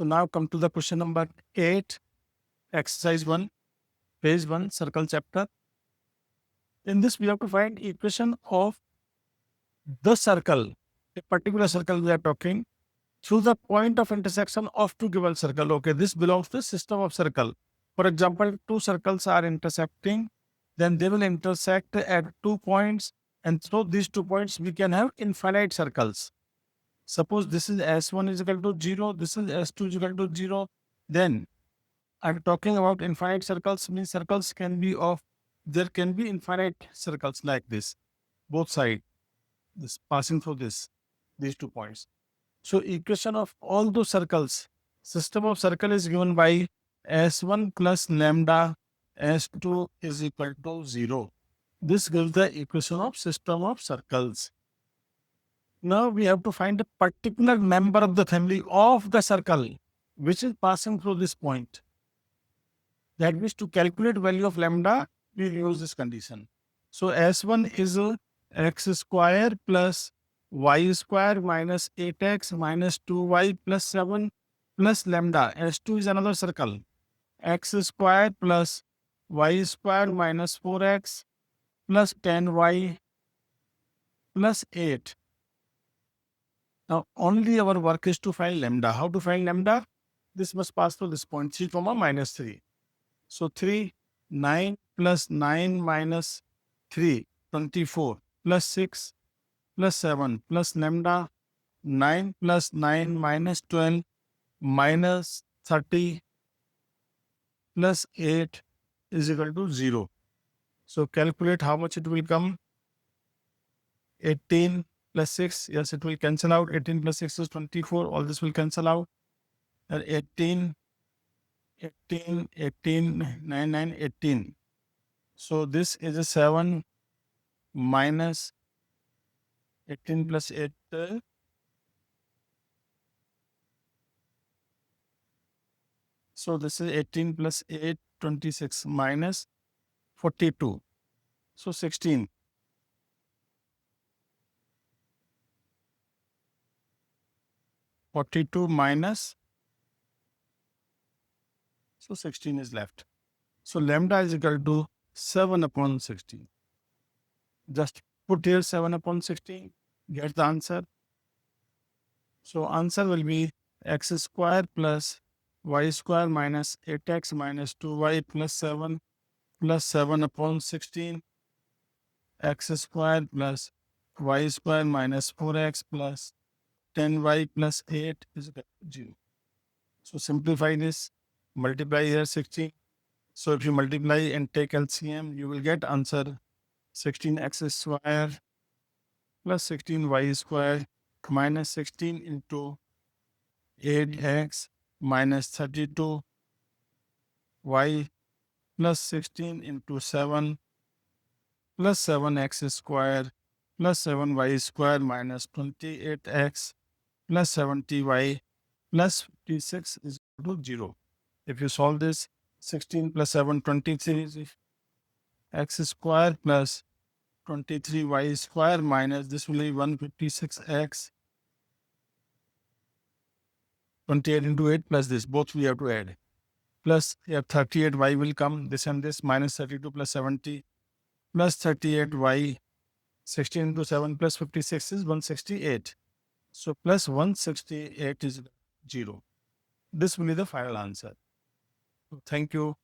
So now come to the question number 8, exercise 1, page 1, circle chapter. In this, we have to find equation of the circle, a particular circle we are talking, through the point of intersection of two given circle. Okay, this belongs to the system of circle. For example, two circles are intersecting, then they will intersect at 2 points, and through these 2 points, we can have infinite circles. Suppose this is S1 is equal to 0, this is S2 is equal to 0, then I'm talking about infinite circles, means circles can be of, there can be infinite circles like this, both sides, this passing through these 2 points. So equation of all those circles, system of circle is given by S1 plus lambda S2 is equal to 0. This gives the equation of system of circles. Now we have to find a particular member of the family of the circle which is passing through this point. That means to calculate value of lambda, we use this condition. So S1 is x square plus y square minus 8x minus 2y plus 7 plus lambda. S2 is another circle. X square plus y square minus 4x plus 10y plus 8. Now only our work is to find lambda. How to find lambda? This must pass through this point 3 comma minus 3. So 3, 9 plus 9 minus 3, 24 plus 6 plus 7 plus lambda, 9 plus 9 minus 12 minus 30 plus 8 is equal to 0. So calculate how much it will come. 18 plus 6, yes, it will cancel out. 18 plus 6 is 24. All this will cancel out. And 18, 9, 9, 18. So this is a 7 minus 18 plus 8. So this is 18 plus 8, 26 minus 42. So 16. (42) minus, so 16 is left. So lambda is equal to 7 upon 16. Just put here 7 upon 16, get the answer. So answer will be x square plus y square minus 8x minus 2y plus 7 upon 16, x square plus y square minus 4x plus 10y plus 8 is equal to 0. So simplify this, multiply here 16. So if you multiply and take LCM, you will get answer 16x square plus 16y square minus 16 into 8x minus 32y plus 16 into 7 plus 7x square plus 7y square minus 28x plus 70y plus 56 is equal to 0. If you solve this, 16 plus 7, 23 is x square plus 23y square minus this will be 156x 28 into 8 plus this, both we have to add. Plus here 38y will come, this and this, minus 32 plus 70 plus 38y, 16 into 7 plus 56 is 168. So plus 168 is 0. This will be the final answer. Thank you.